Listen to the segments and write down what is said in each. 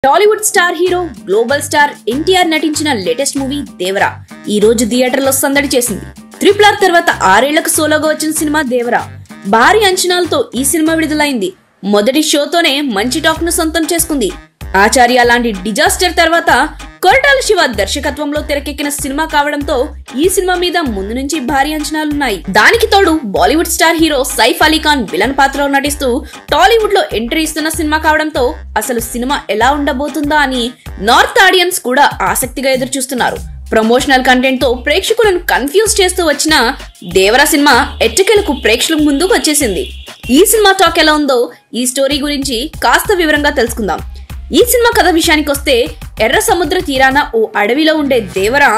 Tollywood star hero global star NTR నటించిన latest movie Devara ఈ రోజు థియేటర్లో సందడి చేసింది. RRR తర్వాత 6 ఏళ్లకు సోలోగా వచ్చిన సినిమా దేవరా భారీ అంచనాలతో ఈ సినిమా విడుదలైంది. మొదటి షోతోనే మంచి టాక్ ను సొంతం చేసుకుంది. ఆచార్య లాంటి డిజాస్టర్ తర్వాత కొరటాల శివ దర్శకత్వంలో తెరకెక్కిన సినిమా కావడంతో ఈ సినిమా మీద ముందు నుంచి భారీ అంచనాలున్నాయి. దానికి తోడు Bollywood star hero Saif Ali Khan villain పాత్రలో నటిస్తూ టాలీవుడ్ లో ఎంట్రీ ఇస్తున్న సినిమా కావడంతో అసలు సినిమా ఎలా ఉండబోతుందా అని నార్త్ ఆడియన్స్ కూడా ఆసక్తిగా ఎదురు చూస్తున్నారు. ప్రమోషనల్ కంటెంట్ తో ప్రేక్షకులను కన్ఫ్యూజ్ చేస్తూ వచ్చిన దేవరా సినిమా ఎట్టకేలకు ప్రేక్షకుల ముందుకు వచ్చేసింది. ఈ సినిమా టాక్ ఎలా ఉందో ఈ స్టోరీ గురించి కాస్త వివరంగా తెలుసుకుందాం. ఈ సినిమా కథ విషయానికి వస్తే ఎర్ర సముద్ర తీరాన ఓ అడవిలో ఉండే దేవరా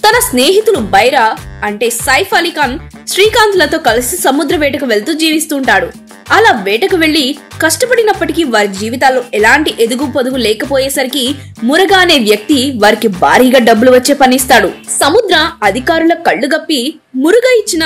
తన స్నేహితులు బైరా అంటే సైఫ్ అలీ ఖాన్, శ్రీకాంత్ లతో కలిసి సముద్ర వేటకు వెళ్తూ జీవిస్తుంటాడు. అలా వేటకు వెళ్లి కష్టపడినప్పటికీ వారి జీవితాల్లో ఎలాంటి ఎదుగు పొదుగు లేకపోయేసరికి మురగా అనే వ్యక్తి వారికి భారీగా డబ్బులు వచ్చే పనిస్తాడు. సముద్ర అధికారుల కళ్ళు గప్పి మురుగా ఇచ్చిన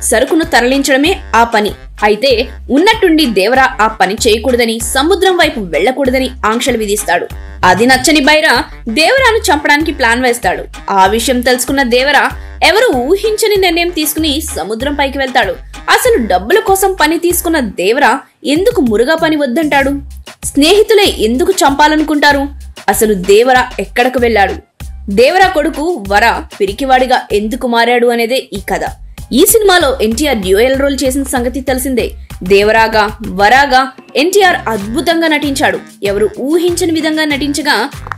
సరుకును తరలించడమే ఆ పని. అయితే ఉన్నట్టుండి దేవరా ఆ పని చేయకూడదని, సముద్రం వైపు వెళ్లకూడదని ఆంక్షలు విధిస్తాడు. అది నచ్చని బైరా దేవరాను చంపడానికి ప్లాన్ వేస్తాడు. ఆ విషయం తెలుసుకున్న దేవరా ఎవరు ఊహించని నిర్ణయం తీసుకుని సముద్రం పైకి వెళ్తాడు. అసలు డబ్బుల కోసం పని తీసుకున్న దేవరా ఎందుకు మురుగా పని వద్దంటాడు? స్నేహితులే ఎందుకు చంపాలనుకుంటారు? అసలు దేవరా ఎక్కడకు వెళ్ళాడు? దేవరా కొడుకు వర పిరికివాడిగా ఎందుకు మారాడు అనేదే ఈ కథ. ఈ సినిమాలో ఎన్టీఆర్ డ్యూయల్ రోల్ చేసిన సంగతి తెలిసిందే. దేవరాగా వరాగా ఎన్టీఆర్ అద్భుతంగా నటించాడు. ఎవరు ఊహించని విధంగా నటించగా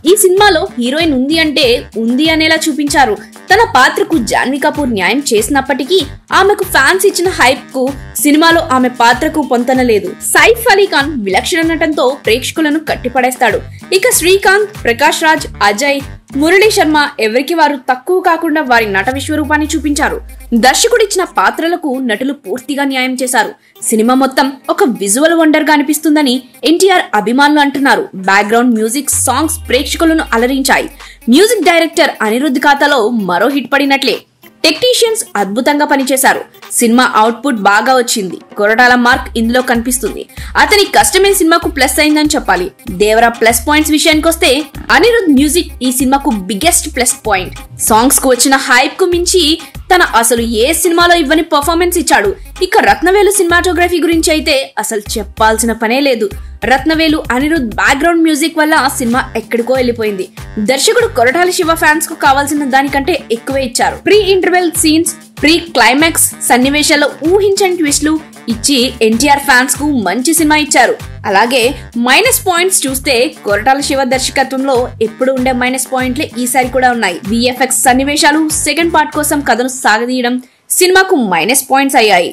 ఈ సినిమాలో హీరోయిన్ ఉంది అంటే ఉంది అనేలా చూపించారు. తన పాత్రకు జాన్వీ కపూర్ న్యాయం చేసినప్పటికీ ఆమెకు ఫ్యాన్స్ ఇచ్చిన హైప్ కు సినిమాలో ఆమె పాత్రకు పొంతనలేదు. సైఫ్ అలీ ఖాన్ విలక్షణ నటనతో ప్రేక్షకులను కట్టిపడేస్తాడు. ఇక శ్రీకాంత్, ప్రకాష్ రాజ్, అజయ్, మురళీ శర్మ ఎవరికి వారు తక్కువ కాకుండా వారి నట విశ్వరూపాన్ని చూపించారు. దర్శకుడిచ్చిన పాత్రలకు నటులు పూర్తిగా న్యాయం చేశారు. సినిమా మొత్తం ఒక విజువల్ వండర్ గా అనిపిస్తుందని ఎన్టీఆర్ అభిమానులు అంటున్నారు. బ్యాక్గ్రౌండ్ మ్యూజిక్, సాంగ్స్ ప్రేక్షకులను అలరించాయి. మ్యూజిక్ డైరెక్టర్ అనిరుద్ధ్ ఖాతాలో మరో హిట్ పడినట్లే. టెక్నీషియన్స్ అద్భుతంగా పనిచేశారు. సినిమా అవుట్పుట్ బాగా వచ్చింది. కొరటాల మార్క్ ఇందులో కనిపిస్తుంది. అతని కష్టమే సినిమాకు ప్లస్ అయిందని చెప్పాలి. దేవరా ప్లస్ పాయింట్స్ విషయానికి వస్తే అనిరుద్ధ్ మ్యూజిక్ ఈ సినిమాకు బిగ్గెస్ట్ ప్లస్ పాయింట్. సాంగ్స్ కు వచ్చిన హైప్ కు మించి తన అసలు ఏ సినిమాలో ఇవ్వని పర్ఫార్మెన్స్ ఇచ్చాడు. ఇక రత్నవేలు సినిమాటోగ్రఫీ గురించి అయితే అసలు చెప్పాల్సిన పనే లేదు. రత్నవేలు, అనిరుద్ధ్ బ్యాక్గ్రౌండ్ మ్యూజిక్ వల్ల సినిమా ఎక్కడికో వెళ్ళిపోయింది. దర్శకుడు కొరటాల శివ ఫ్యాన్స్ కు కావాల్సిన దానికంటే ఎక్కువే ఇచ్చారు. Pre interval scenes, pre climax సన్నివేశాల్లో ఊహించని ట్విస్ట్లు ఇచ్చి ఎన్టీఆర్ ఫ్యాన్స్ కు మంచి సినిమా ఇచ్చారు. అలాగే మైనస్ పాయింట్స్ చూస్తే కొరటాల శివ దర్శకత్వంలో ఎప్పుడు ఉండే మైనస్ పాయింట్లే ఈసారి కూడా ఉన్నాయి. VFX సన్నివేశాలు, సెకండ్ పార్ట్ కోసం కథను సాగదీయడం సినిమాకు మైనస్ పాయింట్స్ అయ్యాయి.